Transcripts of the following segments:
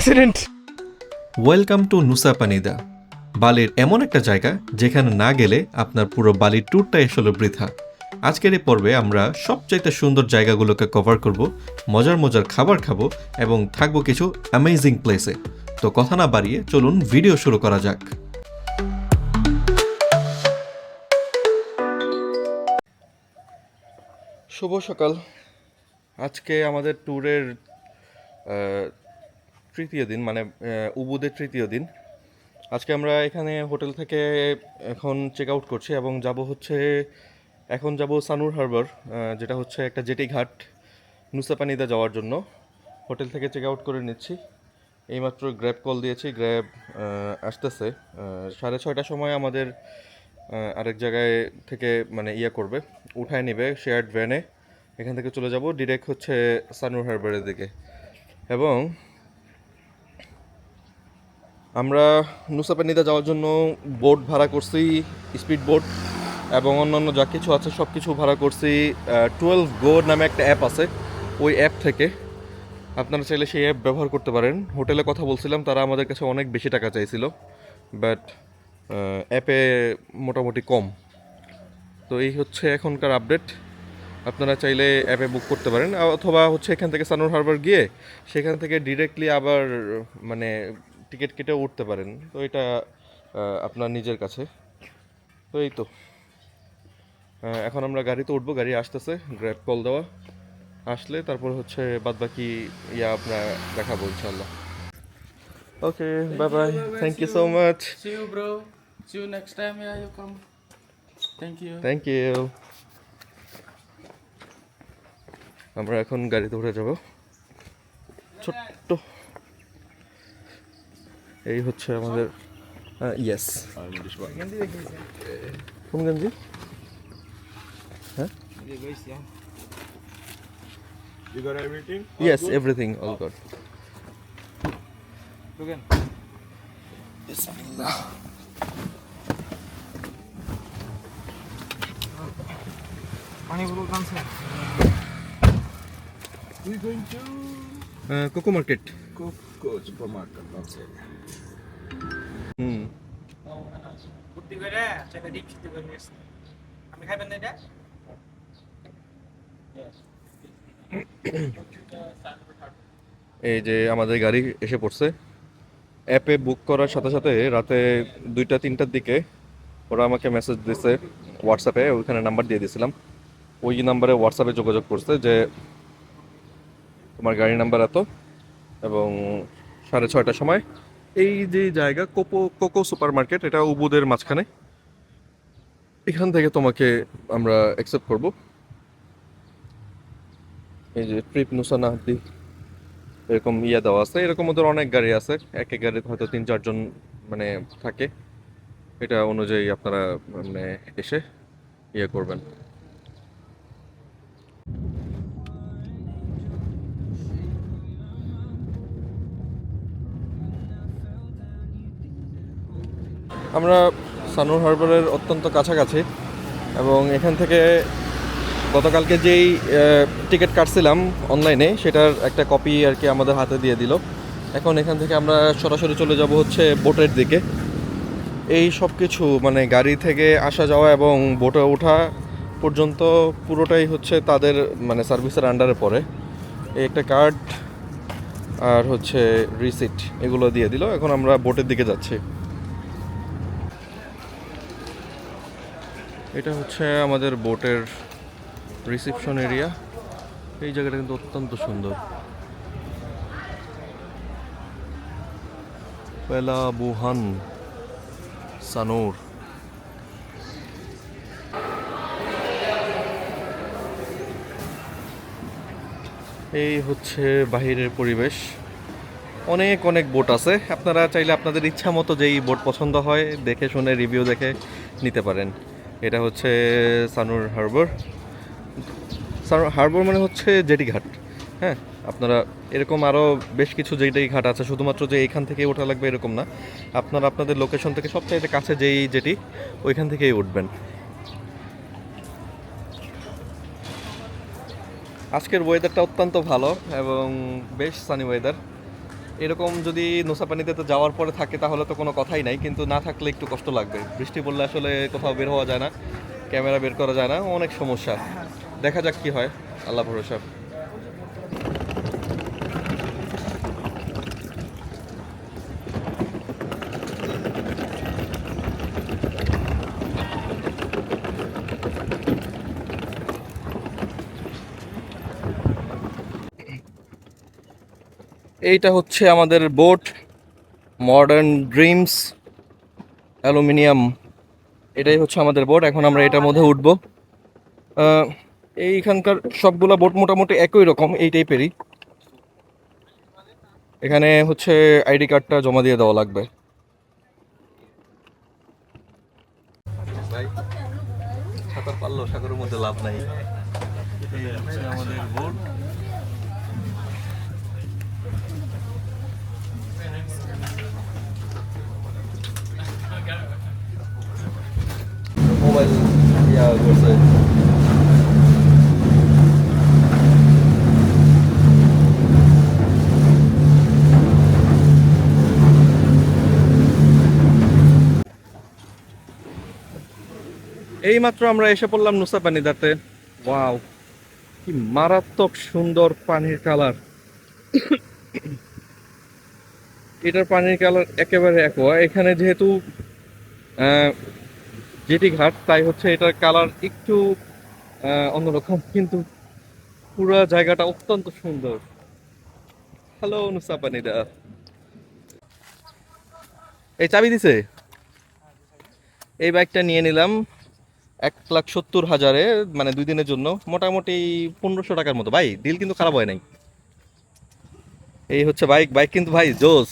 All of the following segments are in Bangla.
অ্যাক্সিডেন্ট। ওয়েলকাম টু নুসা পানিদা, বালির এমন একটা জায়গা যেখানে না গেলে আপনার পুরো বালির ট্যুরটাই আসলে বৃথা। আজকের এই পর্বে আমরা সবচাইতে সুন্দর জায়গাগুলোকে কভার করব, মজার মজার খাবার খাবো এবং থাকবো কিছু অ্যামেজিং প্লেসে। তো কথা না বাড়িয়ে চলুন ভিডিও শুরু করা যাক। শুভ সকাল। আজকে আমাদের ট্যুরের তৃতীয় দিন, মানে উবুদের তৃতীয় দিন। আজকে আমরা এখানে হোটেল থেকে এখন চেক আউট করছি এবং এখন যাব সানুর হারবার, যেটা হচ্ছে একটা জেটি ঘাট, নুসা পানিদা যাওয়ার জন্য। হোটেল থেকে চেক আউট করে নিচ্ছি। এইমাত্র গ্র্যাব কল দিয়েছি, গ্র্যাব আসতেছে 6:30টার সময়। আমাদের আরেক জায়গায় থেকে মানে করবে, উঠায় নেবে শেয়ার্ড ভ্যানে। এখান থেকে চলে যাব ডিরেক্ট হচ্ছে সানুর হারবারের দিকে। এবং আমরা নুসা পানিদা যাওয়ার জন্য বোট ভাড়া করছি, স্পিড বোট এবং অন্যান্য যা কিছু আছে সব কিছু ভাড়া করছি 12 গো নামে একটা অ্যাপ আছে, ওই অ্যাপ থেকে। আপনারা চাইলে সেই অ্যাপ ব্যবহার করতে পারেন। হোটেলে কথা বলছিলাম, তারা আমাদের কাছে অনেক বেশি টাকা চাইছিল, বাট অ্যাপে মোটামুটি কম। তো এই হচ্ছে এখনকার আপডেট। আপনারা চাইলে অ্যাপে বুক করতে পারেন, অথবা হচ্ছে এখান থেকে সানুর হারবার গিয়ে সেখান থেকে ডিরেক্টলি আবার মানে টিকিট কেটে উঠতে পারেন। তো এটা আপনার নিজের কাছে। তো এই তো এখন আমরা গাড়িতে উঠবো, গাড়ি আসতেছে, গ্র্যাব কল দেওয়া আসলে তারপর হচ্ছে বাদবাকি আপনার দেখাবো ইনশাল্লাহ। Okay, bye bye, thank you so much. See you, bro. See you next time. Yeah, you come. Thank you. Thank you. আমরা এখন গাড়িতে উঠে যাব। ছোট্ট এই হচ্ছে আমাদের ইয়েস গঞ্জি। হ্যাঁ, You got everything? Yes, everything all good. Logan. বিসমিল্লাহ। Money will come soon. We're going to cocoa market. Coco supermarket. That's it. হুম, বুদ্ধি করে সেটা ডিপ সিদ্ধ করে নিয়েছি। আমি খাইবেন না এটা? এই যে আমাদের গাড়ি এসে পড়ছে। অ্যাপে বুক করার সাথে সাথে রাতে 2টা-3টার দিকে ওরা আমাকে মেসেজ দিছে হোয়াটসঅ্যাপে, ওইখানে নাম্বার দিয়ে দিয়েছিলাম। ওই নাম্বারে হোয়াটসঅ্যাপে যোগাযোগ করছে যে তোমার গাড়ির নাম্বার এত এবং 6:30টার সময় এই যে জায়গা কোকো সুপার মার্কেট, এটা উবুদের মাঝখানে, এখান থেকে তোমাকে আমরা অ্যাকসেপ্ট করব। এই যে ট্রিপ নুসা নাহদি এরকম দেওয়া আছে। এরকম ওদের অনেক গাড়ি আছে, এক এক গাড়িতে হয়তো 3-4 জন মানে থাকে। এটা অনুযায়ী আপনারা মানে এসে করবেন। আমরা সানুর হারবারের অত্যন্ত কাছাকাছি এবং এখান থেকে গতকালকে যেই টিকিট কাটছিলাম অনলাইনে, সেটার একটা কপি আর কি আমাদের হাতে দিয়ে দিল। এখন এখান থেকে আমরা সরাসরি চলে যাব হচ্ছে বোটের দিকে। এই সব কিছু মানে গাড়ি থেকে আসা যাওয়া এবং বোটে ওঠা পর্যন্ত পুরোটাই হচ্ছে তাদের মানে সার্ভিসের আন্ডারে পড়ে। এই একটা কার্ড আর হচ্ছে রিসিট এগুলো দিয়ে দিল। এখন আমরা বোটের দিকে যাচ্ছি। এটা হচ্ছে আমাদের বোটের রিসেপশন এরিয়া। এই জায়গাটা কিন্তু অত্যন্ত সুন্দর। পেলাবুহান সানুর। এই হচ্ছে বাহিরের পরিবেশ। অনেক অনেক বোট আছে, আপনারা চাইলে আপনাদের ইচ্ছা মতো যেই বোট পছন্দ হয় দেখে শুনে রিভিউ দেখে নিতে পারেন। এটা হচ্ছে সানুর হারবার। সানুর হারবার মানে হচ্ছে জেটি ঘাট। হ্যাঁ, আপনারা এরকম আরও বেশ কিছু জেটি ঘাট আছে, শুধুমাত্র যে এইখান থেকে ওঠা লাগবে এরকম না। আপনারা আপনাদের লোকেশন থেকে সবচাইতে কাছে যেই জেটি ওইখান থেকেই উঠবেন। আজকের ওয়েদারটা অত্যন্ত ভালো এবং বেশ সানি ওয়েদার। এরকম যদি নোসা পানিতে তো যাওয়ার পরে থাকে তাহলে তো কোনো কথাই নাই, কিন্তু না থাকলে একটু কষ্ট লাগবে। বৃষ্টি পড়লে আসলে কোথাও বের হওয়া যায় না, ক্যামেরা বের করা যায় না, অনেক সমস্যা। দেখা যাক কি হয়, আল্লাহ ভরসা। এইটা হচ্ছে আমাদের বোট, মডার্ন ড্রিমস অ্যালুমিনিয়াম। এটাই হচ্ছে আমাদের বোট। এখন আমরা এটার মধ্যে উঠবো। আহ, এইখানকার সবগুলা বোট মোটামুটি একই রকম, এই টাইপেরই। এখানে হচ্ছে আইডি কার্ডটা জমা দিয়ে দেওয়া লাগবে। ভাই সাঁতার পারলেও সাগরের মধ্যে লাভ নাই। এই হচ্ছে আমাদের বোট। মোবাইল ইয়া করছে। এইমাত্র আমরা এসে পড়লাম নুসা পানিদাতে। ওয়াও, কি মারাত্মক সুন্দর পানির কালার। এটার পানির কালার একেবারে একোয়া। এখানে যেহেতু জেটি ঘাট, তাই হচ্ছে এটার কালার একটু অন্যরকম, কিন্তু পুরো জায়গাটা অত্যন্ত সুন্দর। Hello Nusa Penida. এই চাবি দিছে। এই বাইকটা নিয়ে নিলাম 1,70,000-এ, মানে 2 দিনের জন্য, মোটামুটি 1500 টাকার মতো। ভাই ডিল কিন্তু খারাপ হয় নাই। এই হচ্ছে বাইক। বাইক কিন্তু ভাই জোস।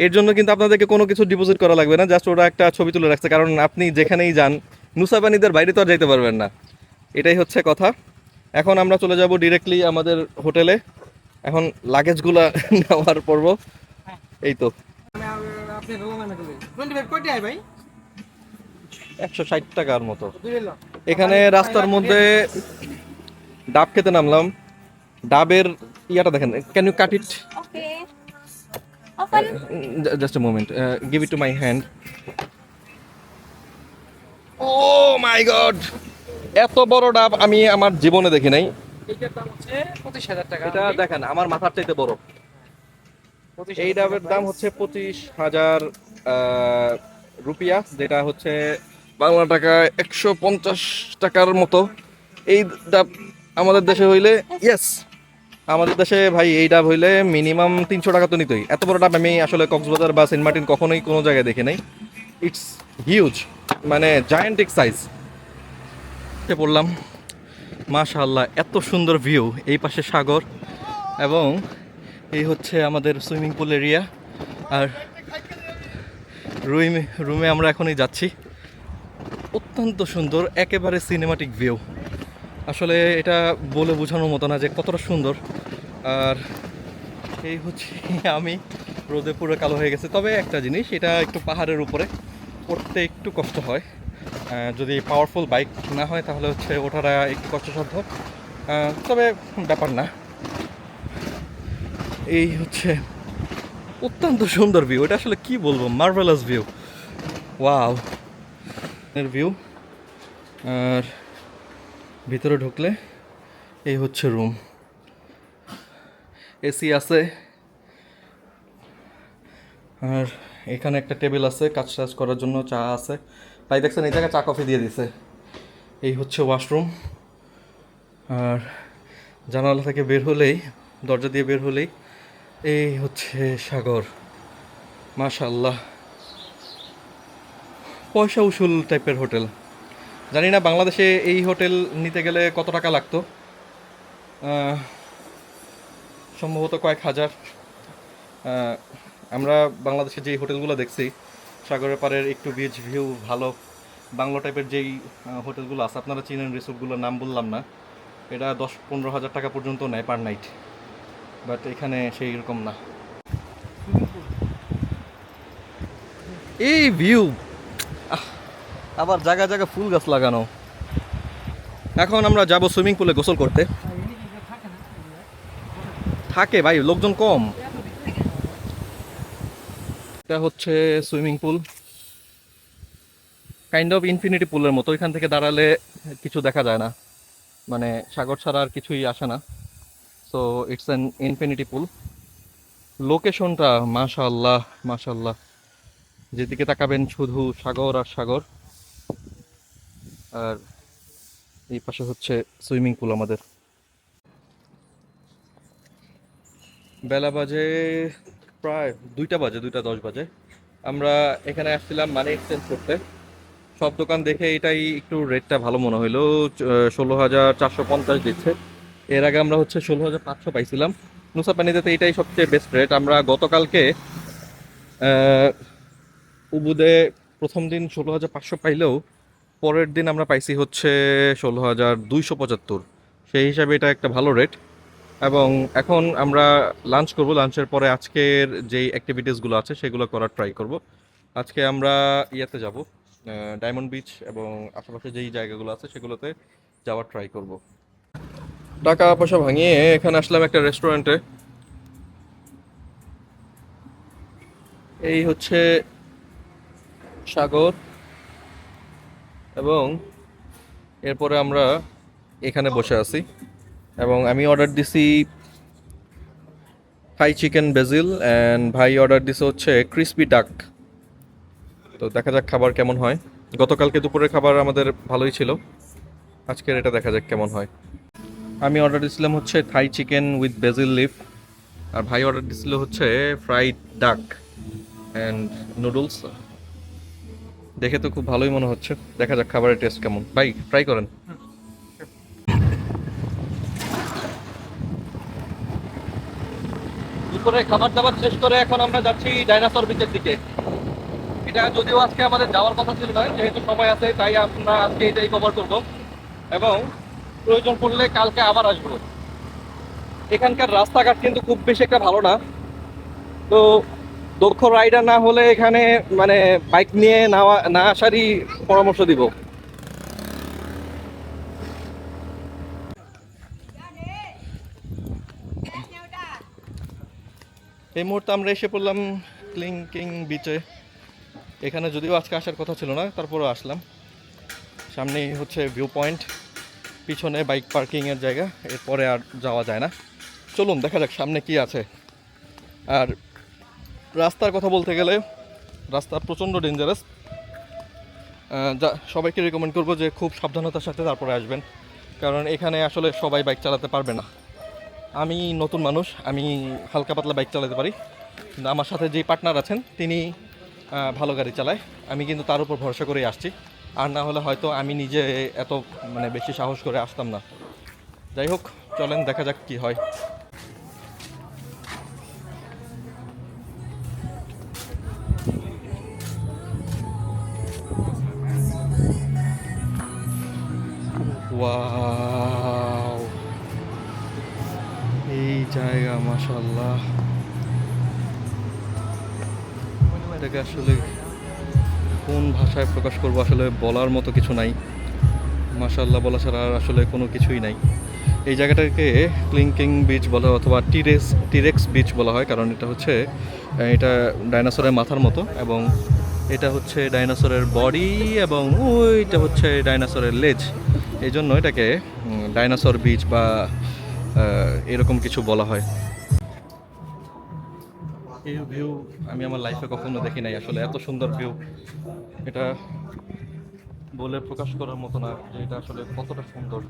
এর জন্য কিন্তু আপনাদেরকে কোনো কিছু ডিপোজিট করা লাগবে না, জাস্ট ওরা একটা ছবি তুলে রাখছে। কারণ আপনি যেখানেই যান নুসা পানিদের বাইরে তো আর যাইতে পারবেন না, এটাই হচ্ছে কথা। এখন আমরা চলে যাব ডিরেক্টলি আমাদের হোটেলে। এখন লাগেজগুলা নেওয়ার পর্ব। এই তো আপনি রোমান করে 25 কোটি আয় ভাই 160 টাকার মতো। বুঝলো এখানে রাস্তার মধ্যে ডাব খেতে নামলাম। ডাবের ইয়াটা দেখেন, can you cut it? Okay. Open. Just a moment, give it to my hand. Oh my god, এত বড় ডাব আমি আমার জীবনে দেখি নাই। এইটার দাম হচ্ছে 25,000 টাকা এটা দেখেন আমার মাথার চাইতে বড়। এই ডাবের দাম হচ্ছে 25,000 রুপিয়া, যেটা হচ্ছে বাংলা টাকায় 150 টাকার মতো। এই ডাব আমাদের দেশে হইলে, ইয়েস, আমাদের দেশে ভাই এই ডাব হইলে মিনিমাম 300 টাকা তো নিতই। এত বড় ডাব আমি আসলে কক্সবাজার বা সেন্ট মার্টিন কখনোই কোনো জায়গায় দেখি নাই। ইটস হিউজ, মানে জায়ান্টিক সাইজ। পড়লাম, মাশাআল্লাহ, এত সুন্দর ভিউ। এই পাশে সাগর এবং এই হচ্ছে আমাদের সুইমিং পুল এরিয়া। আর রুমে আমরা এখনই যাচ্ছি। অত্যন্ত সুন্দর, একেবারে সিনেমাটিক ভিউ। আসলে এটা বলে বোঝানোর মতো না যে কতটা সুন্দর। আর এই হচ্ছে আমি, রোদে পুরো কালো হয়ে গেছে। তবে একটা জিনিস, এটা একটু পাহাড়ের উপরে, উঠতে একটু কষ্ট হয়। যদি পাওয়ারফুল বাইক না হয় তাহলে হচ্ছে ওঠাটা একটু কষ্টসাধ্য, তবে ব্যাপার না। এই হচ্ছে অত্যন্ত সুন্দর ভিউ। এটা আসলে কি বলবো, মার্ভেলাস ভিউ। ওয়াও এর ভিউ। আর ভিতরে ঢুকলে এই হচ্ছে রুম, এসি আছে। আর এখানে একটা টেবিল আছে কাজ টাজ করার জন্য, চা আছে। ভাই দেখছেন এই জায়গায় চা কফি দিয়ে দিছে। এই হচ্ছে ওয়াশরুম। আর জানালা থেকে বের হলেই, দরজা দিয়ে বের হলেই এই হচ্ছে সাগর। মাশাআল্লাহ, পয়সা উসুল টাইপের হোটেল। জানি না বাংলাদেশে এই হোটেল নিতে গেলে কত টাকা লাগতো, সম্ভবত কয়েক হাজার। আমরা বাংলাদেশে যেই হোটেলগুলো দেখছি সাগরের পাড়ের একটু বিচ ভিউ ভালো বাংলো টাইপের যেই হোটেলগুলো আছে, আপনারা চিনেন, রিসোর্টগুলোর নাম বললাম না, এটা 10-15 হাজার টাকা পর্যন্ত নেয় পার নাইট। বাট এখানে সেই রকম না। এই ভিউ, আবার জায়গা জায়গা ফুল গাছ লাগানো। এখন আমরা যাব সুইমিং পুলে গোসল করতে। থাকে ভাই, লোকজন কম। এটা হচ্ছে swimming pool, kind of infinity পুলের মতো। এখান থেকে দাঁড়ালে কিছু দেখা যায় না, মানে সাগর ছাড়া আর কিছুই আসে না। So it's an infinity pool. লোকেশনটা মাশাআল্লাহ মাশাআল্লাহ, যেদিকে তাকাবেন শুধু সাগর আর সাগর। আর এই পাশে হচ্ছে সুইমিং পুল আমাদের। বেলা বাজে প্রায় 2টা বাজে, 2টা 10 বাজে। আমরা এখানে আসছিলাম মানি এক্সচেঞ্জ করতে। সব দোকান দেখে এটাই একটু রেটটা ভালো মনে হইলো, 16,450 দিচ্ছে। এর আগে আমরা হচ্ছে 16,500 পাইছিলাম। নুসা পানিতে এটাই সবচেয়ে বেস্ট রেট। আমরা গতকালকে উবুদে প্রথম দিন 16,500 পাইলেও পরের দিন আমরা পাইছি হচ্ছে 16,275। সেই হিসাবে এটা একটা ভালো রেট। এবং এখন আমরা লাঞ্চ করব। লাঞ্চের পরে আজকের যেই অ্যাক্টিভিটিসগুলো আছে সেগুলো করার ট্রাই করব। আজকে আমরা ইয়াতে যাব, ডায়মন্ড বিচ এবং আশেপাশে যেই জায়গাগুলো আছে সেগুলোতে যাওয়ার ট্রাই করব। টাকা পয়সা ভাঙিয়ে এখানে আসলাম একটা রেস্টুরেন্টে। এই হচ্ছে সাগর, এবং এরপরে আমরা এখানে বসে আছি। এবং আমি অর্ডার দিছি থাই চিকেন বেজিল, অ্যান্ড ভাই অর্ডার দিছে হচ্ছে ক্রিসপি ডাক। তো দেখা যাক খাবার কেমন হয়। গতকালকে দুপুরের খাবার আমাদের ভালোই ছিল, আজকের এটা দেখা যাক কেমন হয়। আমি অর্ডার দিয়েছিলাম হচ্ছে Thai chicken with basil leaf, আর ভাই অর্ডার দিছিল হচ্ছে ফ্রাইড ডাক অ্যান্ড নুডলস। দেখে তো খুব ভালোই মনে হচ্ছে, দেখা যাক খাবারের টেস্ট কেমন। ভাই ট্রাই করেন। দুপুরে খাবার দাবার শেষ করে এখন আমরা যাচ্ছি ডাইনোসর বিচের দিকে। এটা যদিও আজকে আমাদের যাওয়ার কথা ছিল না, যেহেতু সময় আছে তাই আমরা আজকে এটাই কভার করবো, এবং প্রয়োজন পড়লে কালকে আবার আসবো। এখানকার রাস্তাঘাট কিন্তু খুব বেশি একটা ভালো না, তো দক্ষ রাইডার না হলে এখানে মানে বাইক নিয়ে না আসারই পরামর্শ দিব। এই মুহূর্তে আমরা এসে পড়লাম ক্লিংকিং বিচে। এখানে যদিও আজকে আসার কথা ছিল না, তারপরেও আসলাম। সামনেই হচ্ছে ভিউ পয়েন্ট, পিছনে বাইক পার্কিংয়ের জায়গা। এরপরে আর যাওয়া যায় না। চলুন দেখা যাক সামনে কি আছে। আর রাস্তার কথা বলতে গেলে রাস্তা প্রচণ্ড ডেঞ্জারাস। যা সবাইকে রেকমেন্ড করবো যে খুব সাবধানতার সাথে তারপরে আসবেন, কারণ এখানে আসলে সবাই বাইক চালাতে পারবে না। আমি নতুন মানুষ, আমি হালকা পাতলা বাইক চালাতে পারি, কিন্তু আমার সাথে যেই পার্টনার আছেন তিনি ভালো গাড়ি চালায়। আমি কিন্তু তার উপর ভরসা করেই আসছি, আর না হলে হয়তো আমি নিজে এত মানে বেশি সাহস করে আসতাম না। যাই হোক, চলেন দেখা যাক কি হয়। ওয়াও, এই জায়গা মাশাআল্লাহ, এটাকে আসলে কোন ভাষায় প্রকাশ করবো, আসলে বলার মতো কিছু নাই। মাশাআল্লাহ বলা ছাড়া আর আসলে কোনো কিছুই নাই। এই জায়গাটাকে ক্লিংকিং বিচ বলা হয়, অথবা টিরেক্স বিচ বলা হয়, কারণ এটা ডাইনোসরের মাথার মতো, এবং এটা হচ্ছে ডাইনোসরের বডি, এবং ওইটা হচ্ছে ডাইনোসরের লেজ। এই জন্য এটাকে ডাইনোসর বিচ বা এরকম কিছু বলা হয়। এই ভিউ আমি আমার লাইফে কখনো দেখি নাই, আসলে এত সুন্দর ভিউ। এটা বলে প্রকাশ করার মতো না যে এটা আসলে কতটা সুন্দর।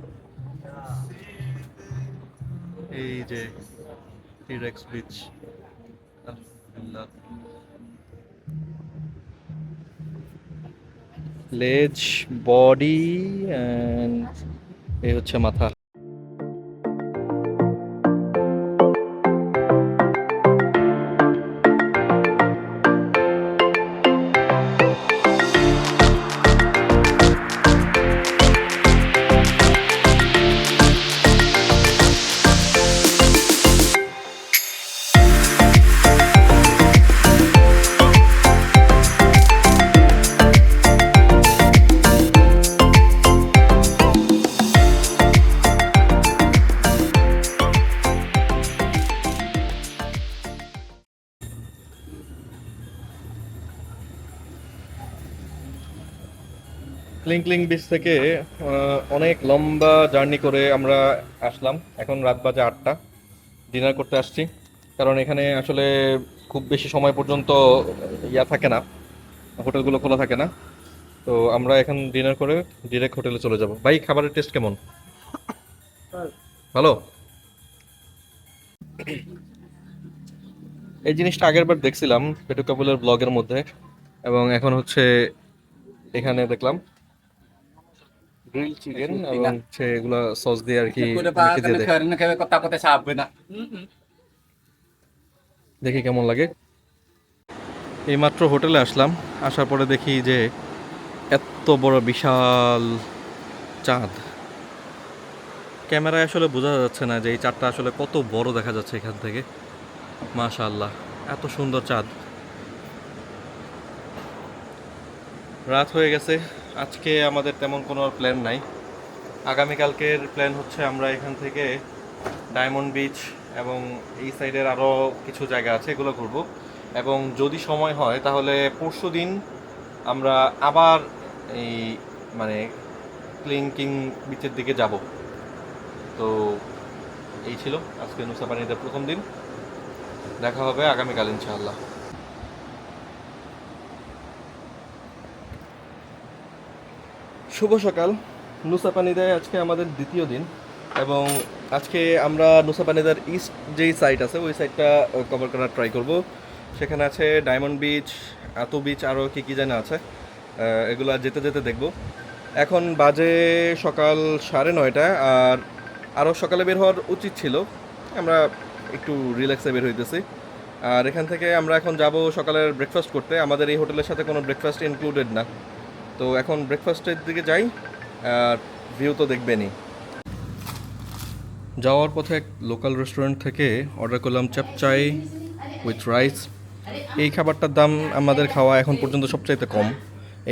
এই যে টিরেক্স বিচ, লেজ, বডি, অ্যান্ড এই হচ্ছে মাথা। ক্লিং বিচ থেকে অনেক লম্বা জার্নি করে আমরা আসলাম। এখন রাত বাজে 8টা, ডিনার করতে আসছি। কারণ এখানে আসলে খুব বেশি সময় পর্যন্ত ইয়া থাকে না, হোটেলগুলো খোলা থাকে না। তো আমরা এখন ডিনার করে ডিরেক্ট হোটেলে চলে যাব। ভাই, খাবারের টেস্ট কেমন? ভালো। এই জিনিসটা আগের বার দেখছিলাম পেটু কাপুলের ব্লগের মধ্যে, এবং এখন হচ্ছে এখানে দেখলাম গ্রিল চিকেন এবং হচ্ছে এগুলা সস দিয়ে আর কি মেখে দিয়ে দেয়। দেখি কেমন লাগে। এইমাত্র হোটেলে আসলাম, আসার পরে দেখি যে এত বড় বিশাল চাঁদ। ক্যামেরায় আসলে বোঝা যাচ্ছে না যে এই চাঁদটা আসলে কত বড় দেখা যাচ্ছে এখান থেকে। মাশাআল্লাহ, এত সুন্দর চাঁদ। রাত হয়ে গেছে, আজকে আমাদের তেমন কোনো প্ল্যান নাই। আগামীকালকের প্ল্যান হচ্ছে আমরা এখান থেকে ডায়মন্ড বিচ এবং এই সাইডের আরও কিছু জায়গা আছে, এগুলো ঘুরবো। এবং যদি সময় হয় তাহলে পরশু দিন আমরা আবার এই মানে ক্লিং বিচের দিকে যাব। তো এই ছিল আজকে নুসা পানিতে প্রথম দিন। দেখা হবে আগামীকাল ইনশাআল্লাহ। শুভ সকাল। নুসা পানিদায় আজকে আমাদের দ্বিতীয় দিন, এবং আজকে আমরা নুসা পানিদার ইস্ট যেই সাইট আছে ওই সাইডটা কভার করার ট্রাই করব। সেখানে আছে ডায়মন্ড বিচ, আতো বিচ, আরও কী কী জানা আছে, এগুলো যেতে যেতে দেখব। এখন বাজে সকাল 9:30, আর আরও সকালে বের হওয়ার উচিত ছিল, আমরা একটু রিল্যাক্সে বের হইতেছি। আর এখান থেকে আমরা এখন যাব সকালের ব্রেকফাস্ট করতে। আমাদের এই হোটেলের সাথে কোনো ব্রেকফাস্ট ইনক্লুডেড না। তো এখন ব্রেকফাস্টের দিকে যাই, আর ভিউ তো দেখবেনই। যাওয়ার পথে এক লোকাল রেস্টুরেন্ট থেকে অর্ডার করলাম চাপচাই উইথ রাইস। এই খাবারটার দাম আমাদের খাওয়া এখন পর্যন্ত সবচাইতে কম।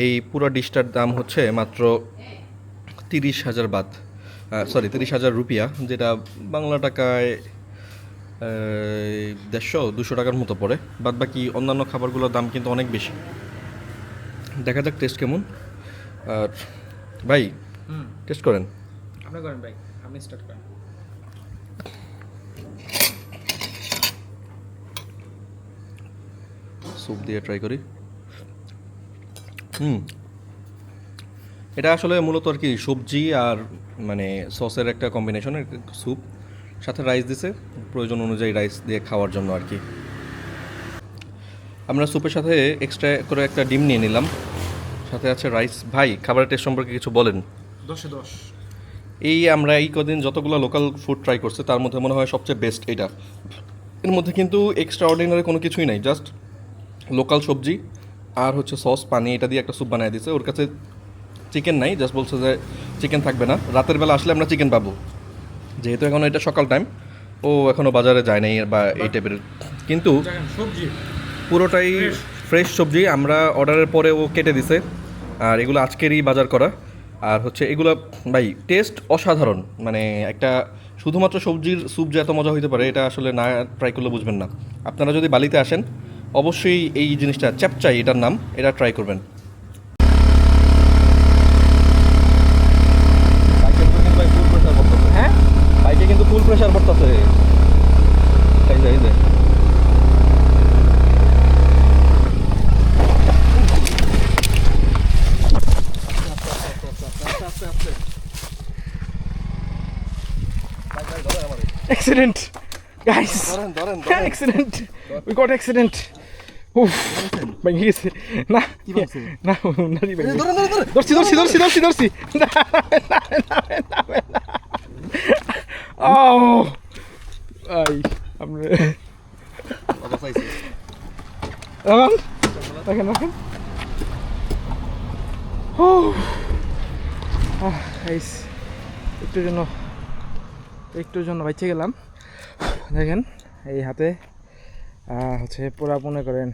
এই পুরো ডিশটার দাম হচ্ছে মাত্র 30,000 বাত, 30,000 রুপিয়া, যেটা বাংলা টাকায় 150-200 টাকার মতো পড়ে। বাদ বাকি অন্যান্য খাবারগুলোর দাম কিন্তু অনেক বেশি। দেখা যাক টেস্ট কেমন। আর ভাই, টেস্ট করেন। আপনি করেন ভাই, আপনি স্টার্ট করেন। স্যুপ দিয়ে ট্রাই করি। এটা আসলে মূলত আর কি সবজি আর মানে সসের একটা কম্বিনেশনের স্যুপ, সাথে রাইস দিছে প্রয়োজন অনুযায়ী রাইস দিয়ে খাওয়ার জন্য আর কি। আমরা স্যুপের সাথে এক্সট্রা করে একটা ডিম নিয়ে নিলাম, সাথে আছে রাইস। ভাই, খাবারের টেস্ট সম্পর্কে কিছু বলেন। 10-10। এই আমরা এই কদিন যতগুলো লোকাল ফুড ট্রাই করছি তার মধ্যে মনে হয় সবচেয়ে বেস্ট এটা। এর মধ্যে কিন্তু এক্সট্রা অর্ডিনারি কোনো কিছুই নাই, জাস্ট লোকাল সবজি আর হচ্ছে সস, পানি, এটা দিয়ে একটা স্যুপ বানিয়ে দিয়েছে। ওর কাছে চিকেন নাই, জাস্ট বলছে যে চিকেন থাকবে না, রাতের বেলা আসলে আমরা চিকেন পাবো। যেহেতু এখন এটা সকাল টাইম, ও এখনও বাজারে যায় নাই বা এই টাইপের, কিন্তু সবজি পুরোটাই ফ্রেশ সবজি আমরা অর্ডারের পরে ও কেটে দিছে। আর এগুলো আজকেরই বাজার করা। আর হচ্ছে এগুলো ভাই টেস্ট অসাধারণ, মানে একটা শুধুমাত্র সবজির স্যুপ যে এত মজা হইতে পারে এটা আসলে না ট্রাই করলে বুঝবেন না। আপনারা যদি বালিতে আসেন অবশ্যই এই জিনিসটা, চ্যাপচাই এটার নাম, এটা ট্রাই করবেন। হ্যাঁ, বাইকে কিন্তু ফুল প্রেশার পড়তেছে। এই যে accident guys, ধরেন accident, we got accident. উফ, ভেঙে গেছে। না না নারী ভেঙে গেছে। ধরছি। ও আই আপনি দেখেন ও একটুর জন্য বাইচে গেলাম। দেখেন এই হাতে হচ্ছে পুরা মনে করেন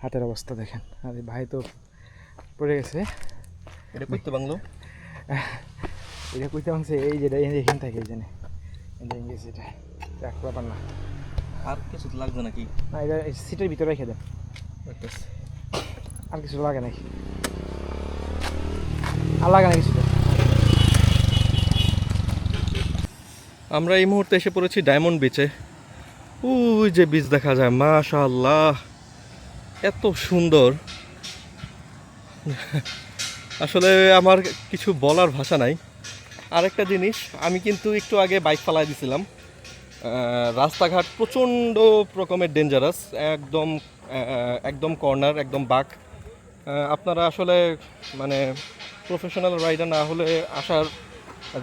হাতের অবস্থা দেখেন। আর এই ভাই তো পড়ে গেছে। এটা করতে বাংলো, এটা কইতে ভাঙছে এই যেটা এখান থেকে এই জেনে গেছে, এটা এক ব্যাপার না। আর কিছু লাগবে নাকি? না, এটা সিটের ভিতরে রেখে দেন, আর কিছু লাগে নাকি। আর লাগে না কিছুটা। আমরা এই মুহূর্তে এসে পড়েছি ডায়মন্ড বিচে। ওই যে বিচ দেখা যায়, মাশাআল্লাহ এত সুন্দর, আসলে আমার কিছু বলার ভাষা নাই। আরেকটা জিনিস, আমি কিন্তু একটু আগে বাইক চালাই দিছিলাম, রাস্তাঘাট প্রচণ্ড রকমের ডেঞ্জারাস, একদম একদম কর্নার, একদম বাঁক। আপনারা আসলে মানে প্রফেশনাল রাইডার না হলে আসার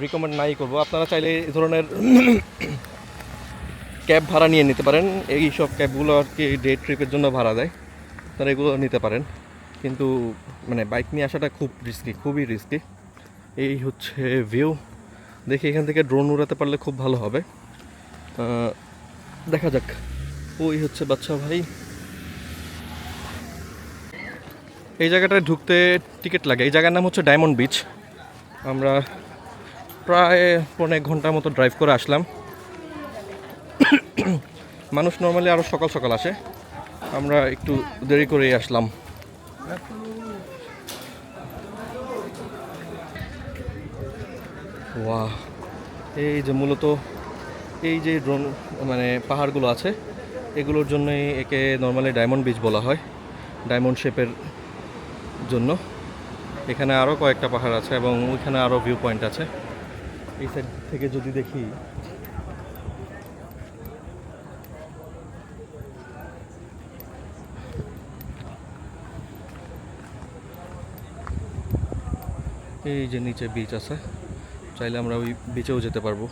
রিকমেন্ড নাই করবো। আপনারা চাইলে এই ধরনের ক্যাব ভাড়া নিয়ে নিতে পারেন, এই সব ক্যাবগুলো আর কি ডে ট্রিপের জন্য ভাড়া দেয়, তারা এগুলো নিতে পারেন। কিন্তু মানে বাইক নিয়ে আসাটা খুব রিস্কি, খুবই রিস্কি। এই হচ্ছে ভিউ, দেখি এখান থেকে ড্রোন উড়াতে পারলে খুব ভালো হবে। দেখা যাক। ওই হচ্ছে বাচ্চা ভাই। এই জায়গাটায় ঢুকতে টিকিট লাগে। এই জায়গার নাম হচ্ছে ডায়মন্ড বিচ। আমরা প্রায় 1.5 ঘন্টার মতো ড্রাইভ করে আসলাম। মানুষ নর্মালি আরও সকাল সকাল আসে, আমরা একটু দেরি করেই আসলাম। ওয়াহ, এই যে মূলত এই যে ড্রোন মানে পাহাড়গুলো আছে, এগুলোর জন্যই একে নর্মালি ডায়মন্ড বিচ বলা হয়, ডায়মন্ড শেপের জন্য। এখানে আরও কয়েকটা পাহাড় আছে এবং ওইখানে আরও ভিউ পয়েন্ট আছে। এই সাইড থেকে যদি দেখি, এই যে নিচে বিচ আছে, চাইলে আমরা ওই বিচেও যেতে পারবো।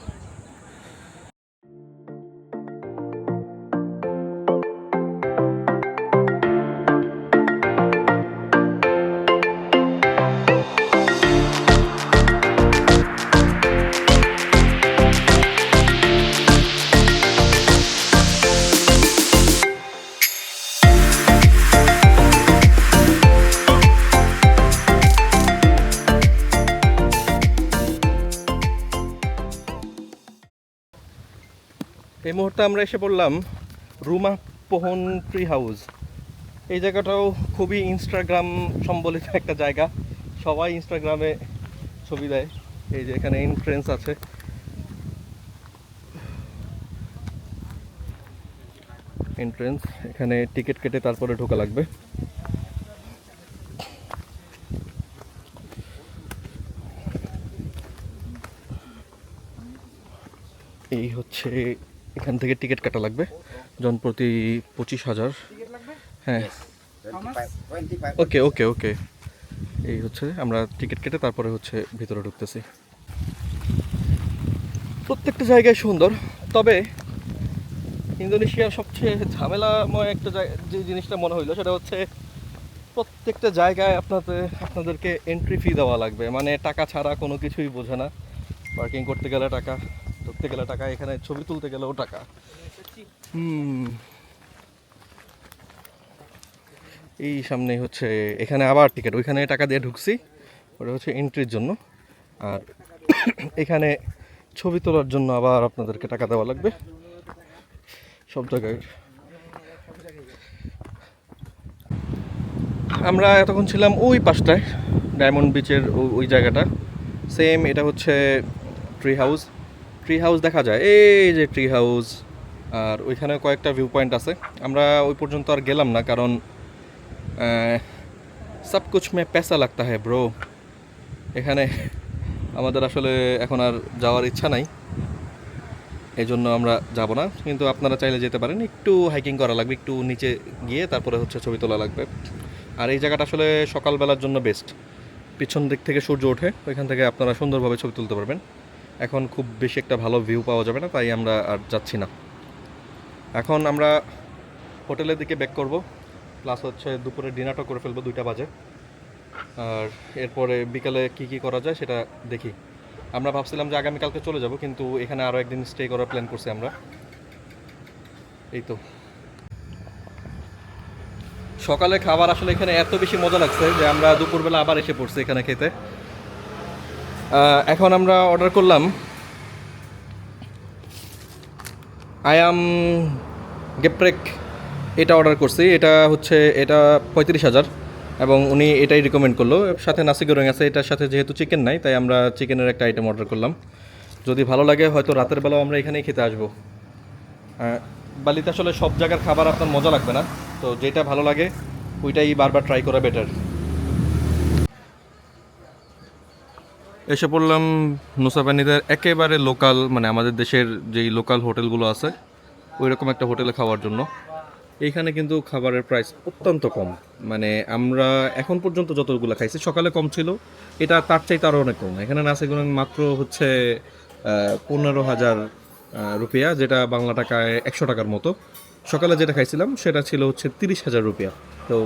এই মুহূর্তে আমরা এসে পড়লাম রুমা পোহন ট্রি হাউস। এই জায়গাটাও খুবই ইনস্টাগ্রাম সম্বলিত একটা জায়গা, সবাই ইনস্টাগ্রামে ছবি দেয়। এই যে এখানে এন্ট্রেন্স আছে, এন্ট্রেন্স, এখানে টিকিট কেটে তারপরে ঢোকা লাগবে। এই হচ্ছে, এখান থেকে টিকিট কাটা লাগবে জনপ্রতি 25,000। হ্যাঁ, ওকে ওকে ওকে। এই হচ্ছে, আমরা টিকিট কেটে তারপরে হচ্ছে ভিতরে ঢুকতেছি। প্রত্যেকটা জায়গায় সুন্দর, তবে ইন্দোনেশিয়ার সবচেয়ে ঝামেলাময় একটা যে জিনিসটা মনে হইলো সেটা হচ্ছে প্রত্যেকটা জায়গায় আপনাদেরকে এন্ট্রি ফি দেওয়া লাগবে, মানে টাকা ছাড়া কোনো কিছুই বোঝে না। পার্কিং করতে গেলে টাকা, ঢুকতে গেলে টাকা, এখানে ছবি তুলতে গেলেও টাকা। এই সামনেই হচ্ছে, এখানে আবার টিকিট, ওইখানে টাকা দিয়ে ঢুকছি, ওটা হচ্ছে এন্ট্রির জন্য, আর এখানে ছবি তোলার জন্য আবার আপনাদেরকে টাকা দেওয়া লাগবে সব জায়গায়। আমরা এতক্ষণ ছিলাম ওই পাশটায়, ডায়মন্ড বিচের ওই জায়গাটা সেম। এটা হচ্ছে ট্রি হাউস, ট্রি হাউস দেখা যায়, এই যে ট্রি হাউস, আর ওইখানে কয়েকটা ভিউ পয়েন্ট আছে। আমরা ওই পর্যন্ত আর গেলাম না, কারণ সব কুছ মে পয়সা লাগতা হ্যায় ব্রো। এখানে আমাদের আসলে এখন আর যাওয়ার ইচ্ছা নাই, এই জন্য আমরা যাব না। কিন্তু আপনারা চাইলে যেতে পারেন, একটু হাইকিং করা লাগবে, একটু নিচে গিয়ে তারপরে হচ্ছে ছবি তোলা লাগবে। আর এই জায়গাটা আসলে সকালবেলার জন্য বেস্ট, পিছন দিক থেকে সূর্য ওঠে, ওইখান থেকে আপনারা সুন্দরভাবে ছবি তুলতে পারবেন। এখন খুব বেশি একটা ভালো ভিউ পাওয়া যাবে না, তাই আমরা আর যাচ্ছি না। এখন আমরা হোটেলের দিকে ব্যাক করব, প্লাস হচ্ছে দুপুরে ডিনারটা করে ফেলবো, 2টা বাজে। আর এরপরে বিকালে কি করা যায় সেটা দেখি। আমরা ভাবছিলাম যে আগামীকালকে চলে যাব, কিন্তু এখানে আরও একদিন স্টে করার প্ল্যান করছি আমরা। এই তো সকালে খাবার আসলে এখানে এত বেশি মজা লাগছে যে আমরা দুপুরবেলা আবার এসে পড়ছি এখানে খেতে। এখন আমরা অর্ডার করলাম আয়াম গেপ্রেক, এটা অর্ডার করছি। এটা হচ্ছে, এটা 35,000, এবং উনি এটাই রিকমেন্ড করলো। সাথে নাসি গোরেং আছে, এটার সাথে যেহেতু চিকেন নাই তাই আমরা চিকেনের একটা আইটেম অর্ডার করলাম। যদি ভালো লাগে হয়তো রাতের বেলাও আমরা এখানেই খেতে আসবো। বালিতে আসলে সব জায়গার খাবার আপনার মজা লাগবে না, তো যেটা ভালো লাগে ওইটাই বারবার ট্রাই করা বেটার। এসে পড়লাম নুসা পানিদের একেবারে লোকাল, মানে আমাদের দেশের যেই লোকাল হোটেলগুলো আছে ওই রকম একটা হোটেলে খাওয়ার জন্য। এইখানে কিন্তু খাবারের প্রাইস অত্যন্ত কম, মানে আমরা এখন পর্যন্ত যতগুলো খাইছি, সকালে কম ছিল, এটা তার চাইতে আরও অনেক কম। এখানে নাসিগুলো মাত্র হচ্ছে 15,000 রুপিয়া, যেটা বাংলা টাকায় 100 টাকার মতো। সকালে যেটা খাইছিলাম সেটা ছিল হচ্ছে 30,000 রুপিয়া। তো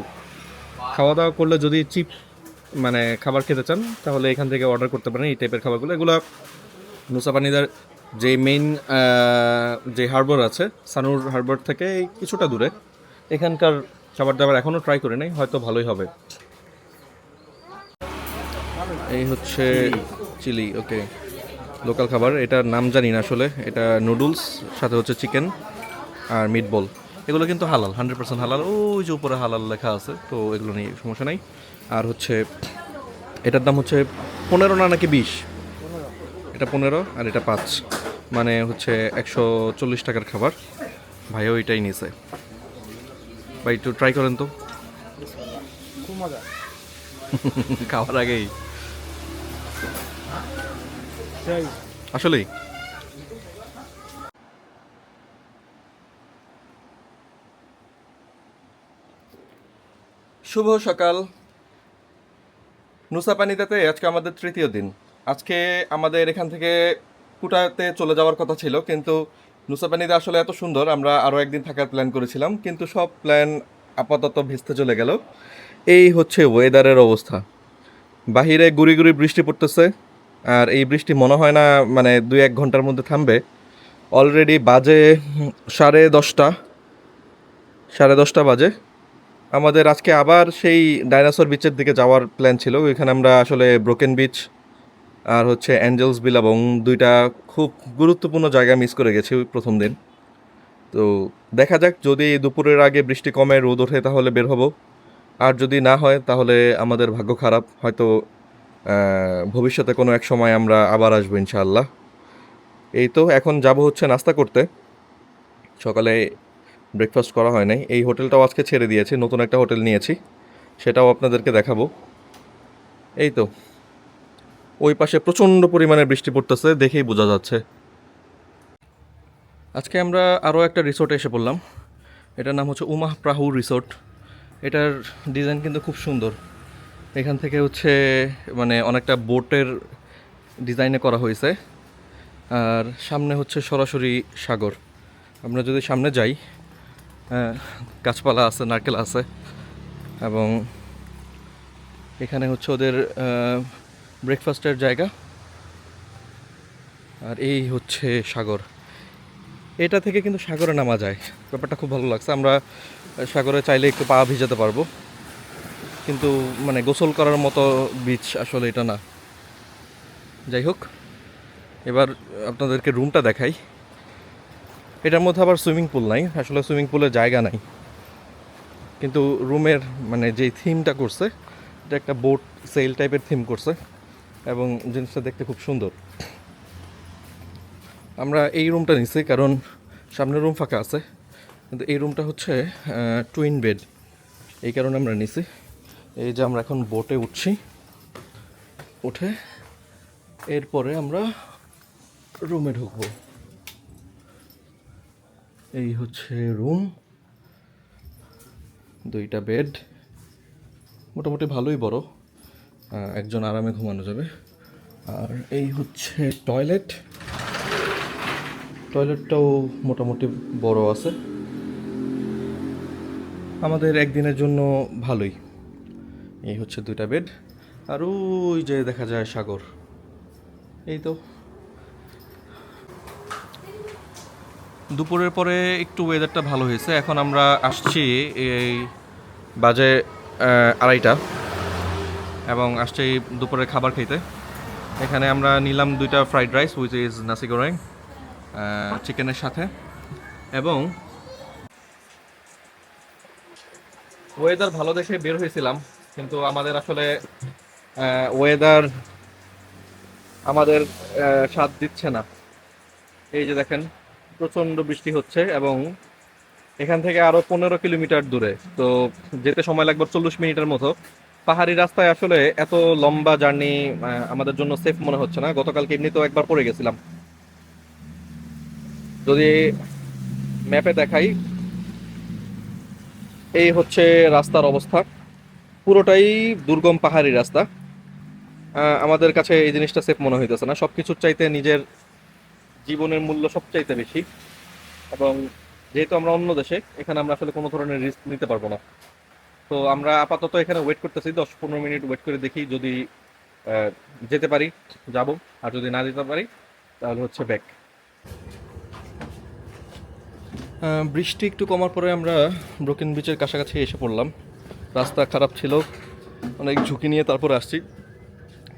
খাওয়া দাওয়া করলে যদি চিপ মানে খাবার খেতে চান তাহলে এখান থেকে অর্ডার করতে পারেন এই টাইপের খাবারগুলো। এগুলো নুসা পানিদার যে মেইন যে হারবার আছে, সানুর হারবার থেকে কিছুটা দূরে। এখানকার খাবার দাবার এখনও ট্রাই করে নাই, হয়তো ভালোই হবে। এই হচ্ছে চিলি, ওকে, লোকাল খাবার। এটার নাম জানি না আসলে। এটা নুডলস, সাথে হচ্ছে চিকেন আর মিটবল। এগুলো কিন্তু হালাল, 100% হালাল। ওই যে উপরে হালাল লেখা আছে, তো এগুলো নিয়ে সমস্যা নাই। আর হচ্ছে এটার দাম হচ্ছে 15 না নাকি 20? এটা 15 আর এটা 5, মানে হচ্ছে 140 টাকার খাবার। ভাইও এটাই নিয়েছে। ভাই একটু ট্রাই করেন তো। খুব মজা। খাওয়ার আগেই সেই আসলেই। শুভ সকাল। নুসা পানিদাতে আজকে আমাদের তৃতীয় দিন। আজকে আমাদের এখান থেকে কুটাতে চলে যাওয়ার কথা ছিল, কিন্তু নুসা পানিদা আসলে এত সুন্দর, আমরা আরও একদিন থাকার প্ল্যান করেছিলাম, কিন্তু সব প্ল্যান আপাতত ভিজতে চলে গেল। এই হচ্ছে ওয়েদারের অবস্থা। বাহিরে গুড়ি গুড়ি বৃষ্টি পড়তেছে, আর এই বৃষ্টি মনে হয় না মানে 2-1 ঘন্টার মধ্যে থামবে। অলরেডি বাজে 10:30 বাজে। আমাদের আজকে আবার সেই ডাইনোসর বিচের দিকে যাওয়ার প্ল্যান ছিল। ওইখানে আমরা আসলে ব্রোকেন বিচ আর হচ্ছে অ্যাঞ্জেলস বিলাবং, দুইটা খুব গুরুত্বপূর্ণ জায়গা মিস করে গেছি ওই প্রথম দিন। তো দেখা যাক, যদি দুপুরের আগে বৃষ্টি কমে, রোদ ওঠে, তাহলে বের হব। আর যদি না হয় তাহলে আমাদের ভাগ্য খারাপ, হয়তো ভবিষ্যতে কোনো এক সময় আমরা আবার আসবো ইনশাআল্লাহ। এই তো এখন যাব হচ্ছে নাস্তা করতে। সকালে ব্রেকফাস্ট করা হয় নাই। এই হোটেলটাও আজকে ছেড়ে দিয়েছি, নতুন একটা হোটেল নিয়েছি, সেটাও আপনাদেরকে দেখাবো। এই তো ওই পাশে প্রচণ্ড পরিমাণে বৃষ্টি পড়তেছে, দেখেই বোঝা যাচ্ছে। আজকে আমরা আরও একটা রিসোর্টে এসে পড়লাম। এটার নাম হচ্ছে উমাহ প্রাহু রিসোর্ট। এটার ডিজাইন কিন্তু খুব সুন্দর। এখান থেকে হচ্ছে মানে অনেকটা বোটের ডিজাইনে করা হয়েছে, আর সামনে হচ্ছে সরাসরি সাগর। আমরা যদি সামনে যাই, গাছপালা আছে, নারকেল আছে, এবং এখানে হচ্ছে ওদের ব্রেকফাস্টের জায়গা, আর এই হচ্ছে সাগর। এটা থেকে কিন্তু সাগরে নামা যায়, ব্যাপারটা খুব ভালো লাগছে। আমরা সাগরে চাইলে একটু পা ভিজাতে পারবো, কিন্তু মানে গোসল করার মতো বিচ আসলে এটা না। যাই হোক, এবার আপনাদেরকে রুমটা দেখাই। এটার মধ্যে আবার সুইমিং পুল নাই, আসলে সুইমিং পুলের জায়গা নাই, কিন্তু রুমের মানে যেই থিমটা করছে এটা একটা বোট সেল টাইপের থিম করছে, এবং জিনিসটা দেখতে খুব সুন্দর। আমরা এই রুমটা নিছি কারণ সামনের রুম ফাঁকা আছে, কিন্তু এই রুমটা হচ্ছে টুইন বেড, এই কারণে আমরা নিছি। এই যে আমরা এখন বোটে উঠছি, উঠে এরপরে আমরা রুমে ঢুকবো। এই হচ্ছে রুম, 2টা বেড, মোটামুটি ভালোই বড়, একজন আরামে ঘুমানো যাবে। আর এই হচ্ছে টয়লেটটাও মোটামুটি বড় আছে, আমাদের একদিনের জন্য ভালোই। এই হচ্ছে 2টা বেড, আর ওই যে দেখা যায় সাগর। এই তো দুপুরের পরে একটু ওয়েদারটা ভালো হয়েছে। এখন আমরা আসছি, এই বাজে 2:30, এবং আসছি দুপুরের খাবার খেতে। এখানে আমরা নিলাম 2টা ফ্রাইড রাইস, উইচ ইজ নাসি গোরেং চিকেনের সাথে। এবং ওয়েদার ভালো দেখে বের হয়েছিলাম, কিন্তু আমাদের আসলে ওয়েদার আমাদের সাথ দিচ্ছে না। এই যে দেখেন প্রচন্ড বৃষ্টি হচ্ছে এবং এখান থেকে আরো 15 কিলোমিটার দূরে, তো যেতে সময় লাগবে 40 মিনিটের মতো। পাহাড়ি রাস্তায় আসলে এত লম্বা জার্নি আমাদের জন্য সেফ মনে হচ্ছে না। গতকালকে এমনিতেও একবার পড়ে গেছিলাম। যদি ম্যাপে দেখাই, এই হচ্ছে রাস্তার অবস্থা, পুরোটাই দুর্গম পাহাড়ি রাস্তা। আমাদের কাছে এই জিনিসটা সেফ মনে হইতেছে না। সবকিছুর চাইতে নিজের জীবনের মূল্য সবচাইতে বেশি, এবং যেহেতু আমরা অন্য দেশে, এখানে আমরা আসলে কোনো ধরনের রিস্ক নিতে পারবো না। তো আমরা আপাতত এখানে ওয়েট করতেছি, 10-15 মিনিট ওয়েট করে দেখি, যদি যেতে পারি যাব, আর যদি না যেতে পারি তাহলে হচ্ছে ব্যাক। বৃষ্টি একটু কমার পরে আমরা ব্রোকেন বিচের কাছাকাছি এসে পড়লাম। রাস্তা খারাপ ছিল, অনেক ঝুঁকি নিয়ে তারপরে আসছি,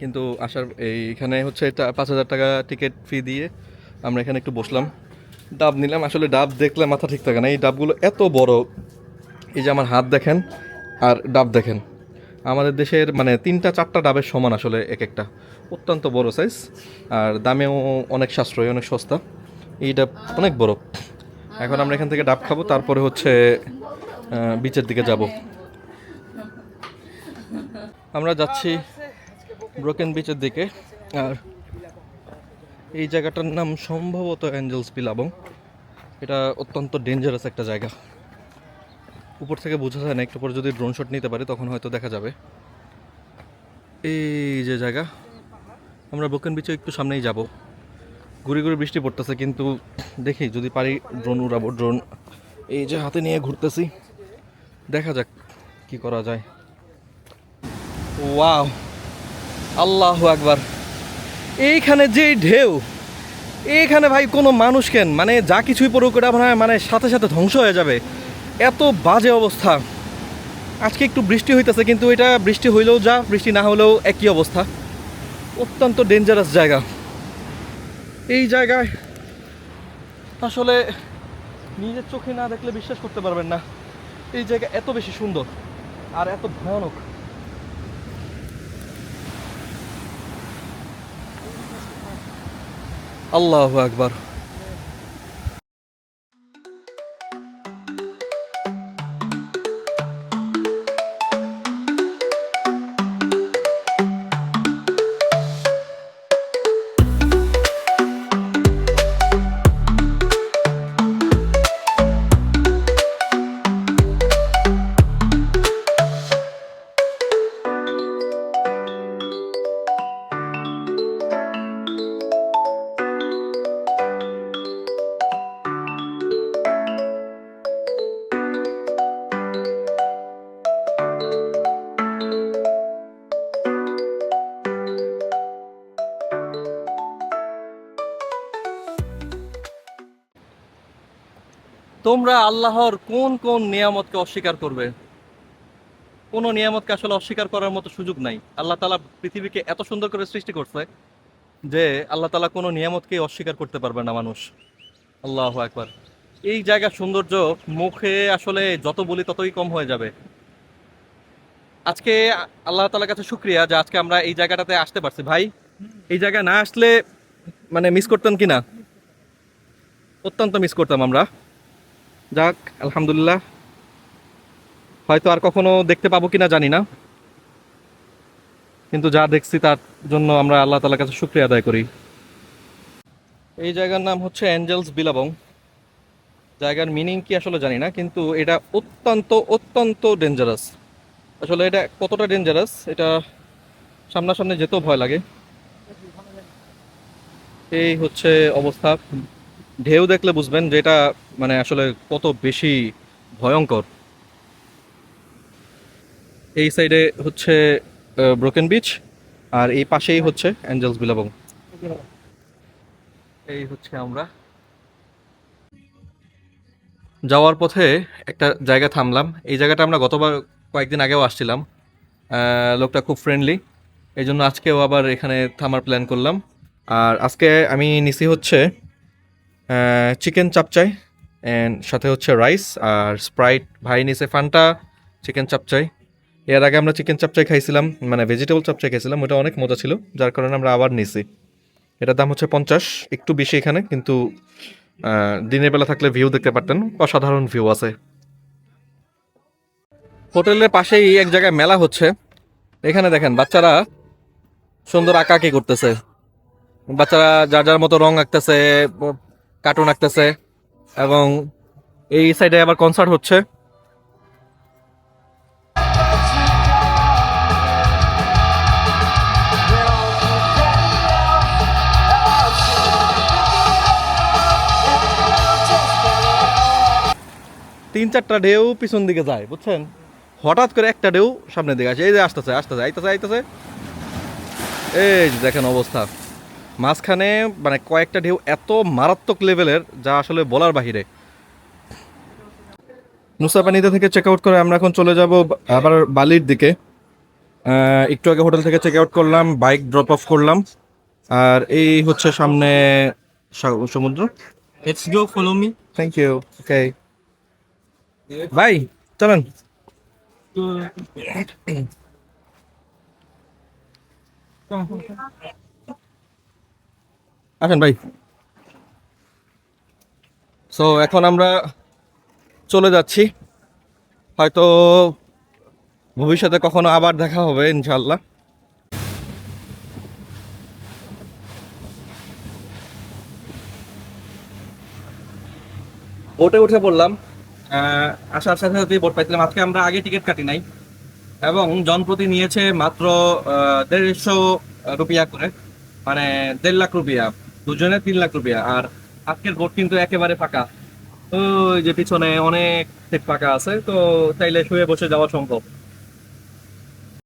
কিন্তু আসার এইখানে হচ্ছে এটা 5,000 টাকা টিকিট ফি দিয়ে আমরা এখানে একটু বসলাম, ডাব নিলাম। আসলে ডাব দেখলে মাথা ঠিক থাকে না, এই ডাবগুলো এত বড়, এই যে আমার হাত দেখেন আর ডাব দেখেন, আমাদের দেশের মানে 3-4টা ডাবের সমান আসলে এক একটা, অত্যন্ত বড় সাইজ, আর দামেও অনেক সাশ্রয়ী, অনেক সস্তা। এই ডাব অনেক বড়। এখন আমরা এখান থেকে ডাব খাবো, তারপরে হচ্ছে বিচের দিকে যাব। আমরা যাচ্ছি ব্রোকেন বিচের দিকে, আর এই জায়গাটার নাম সম্ভবত অ্যাঞ্জেলস বিলাবং। এটা অত্যন্ত ডেঞ্জারাস একটা জায়গা, উপর থেকে বোঝা যায় না, একটু পরে যদি ড্রোন শট নিতে পারি তখন হয়তো দেখা যাবে। এই যে জায়গা, আমরা ব্রোকেন বিচে একটু সামনেই যাব। ঘুরে ঘুরে বৃষ্টি পড়তেছে, কিন্তু দেখি যদি পারি ড্রোন উড়াবো। ড্রোন এই যে হাতে নিয়ে ঘুরতেছি, দেখা যাক কি করা যায়। ওয়াও, আল্লাহু আকবার! এইখানে যে ঢেউ, এইখানে ভাই কোনো মানুষ কেন, মানে যা কিছুই পড়ুক ওটা মানে সাথে সাথে ধ্বংস হয়ে যাবে, এত বাজে অবস্থা। আজকে একটু বৃষ্টি হইতেছে, কিন্তু এটা বৃষ্টি হইলেও যা, বৃষ্টি না হলেও একই অবস্থা। অত্যন্ত ডেঞ্জারাস জায়গা। এই জায়গায় আসলে নিজের চোখে না দেখলে বিশ্বাস করতে পারবেন না, এই জায়গা এত বেশি সুন্দর আর এত ভয়ানক। আল্লাহু আকবার! তোমরা আল্লাহর কোন কোন নিয়ামতকে অস্বীকার করবে? কোনো নিয়ামতকে আসলে অস্বীকার করার মতো সুযোগ নাই। আল্লাহ তাআলা পৃথিবীকে এত সুন্দর করে সৃষ্টি করছে যে আল্লাহ তাআলা কোনো নিয়ামতকেই অস্বীকার করতে পারবে না মানুষ। আল্লাহু আকবার! এই জায়গার সৌন্দর্য মুখে আসলে যত বলি ততই কম হয়ে যাবে। আজকে আল্লাহ তাআলার কাছে শুকরিয়া যে আজকে আমরা এই জায়গাটাতে আসতে পারছি। ভাই, এই জায়গায় না আসলে মানে মিস করতাম কিনা, অত্যন্ত মিস করতাম আমরা। যাক, আলহামদুলিল্লাহ, হয়তো আর কখনো দেখতে পাবো কিনা জানি না, কিন্তু যা দেখছি তার জন্য আমরা আল্লাহ তাআলার কাছে শুকরিয়া আদায় করি। এই জায়গার নাম হচ্ছে অ্যাঞ্জেলস বিলাবং। জায়গার মিনিং কি আসলে জানি না, কিন্তু এটা অত্যন্ত অত্যন্ত ডেঞ্জারাস। আসলে এটা কতটা ডেঞ্জারাস এটা সামনাসামনি যেতেও ভয় লাগে। এই হচ্ছে অবস্থা। ঢেউ দেখলে বুঝবেন যে এটা মানে আসলে কত বেশি ভয়ঙ্কর। এই সাইডে হচ্ছে ব্রোকেন বিচ, আর এই পাশেই হচ্ছে অ্যাঞ্জেলস বিলাবং। এই হচ্ছে আমরা যাওয়ার পথে একটা জায়গা থামলাম। এই জায়গাটা আমরা গতবার কয়েকদিন আগেও আসছিলাম। লোকটা খুব ফ্রেন্ডলি, এই জন্য আজকেও আবার এখানে থামার প্ল্যান করলাম। আর আজকে আমি নিছি হচ্ছে চিকেন চাপচাই, অ্যান্ড সাথে হচ্ছে রাইস আর স্প্রাইট। ভাই নিছে ফান্টা, চিকেন চাপচাই, এর আগে আমরা চিকেন চাপচাই খাইছিলাম, মানে ভেজিটেবল চাপচাই খাইছিলাম, ওটা অনেক মজা ছিল, যার কারণে আমরা আবার নিছি। এটার দাম হচ্ছে 50, একটু বেশি এখানে, কিন্তু দিনের বেলা থাকলে ভিউ দেখতে পারতেন, অসাধারণ ভিউ আছে। হোটেলের পাশেই এক জায়গায় মেলা হচ্ছে, এখানে দেখেন বাচ্চারা সুন্দর আঁকাআঁকি করতেছে, বাচ্চারা যার যার মতো রং আঁকতেছে, কার্টুন আঁকতেছে, এবং এই সাইডে আবার কনসার্ট হচ্ছে। তিন চারটা ঢেউ পিছন দিকে যায়, বুঝছেন, হঠাৎ করে একটা ঢেউ সামনের দিকে আসে, এই যে আসতেছে আসতেছে আইতেছে আইতেছে, এই যে দেখেন অবস্থা। মাঝখানে মানে কয়েকটা ঢেউ এত মারাত্মক লেভেলের, যা আসলে বলার বাহিরে। নুসা পানিতে থেকে চেক আউট করে আমরা এখন চলে যাব আবার বালির দিকে। একটু আগে হোটেল থেকে চেক আউট করলাম, বাইক ড্রপ অফ করলাম, আর এই হচ্ছে সামনে সমুদ্র। Let's go, follow me. Thank you. Okay ভাই, চলেন। আসেন ভাই। সো এখন আমরা চলে যাচ্ছি, হয়তো ভবিষ্যতে কখনো আবার দেখা হবে ইনশাল্লাহ। বোটে উঠে পড়লাম, আসার সাথে সাথে বোট পাইছিলাম। আজকে আমরা আগে টিকিট কাটি নাই, এবং জনপ্রতি নিয়েছে মাত্র 150 রুপিয়া করে, মানে 1.5 লাখ রুপিয়া, দুজনে 3 লাখ রুপিয়া। আর আজকের বোট কিন্তু একেবারে ফাঁকা, ওই যে পিছনে অনেক সিট ফাঁকা আছে, তো চাইলে শুয়ে বসে যাওয়া সম্ভব।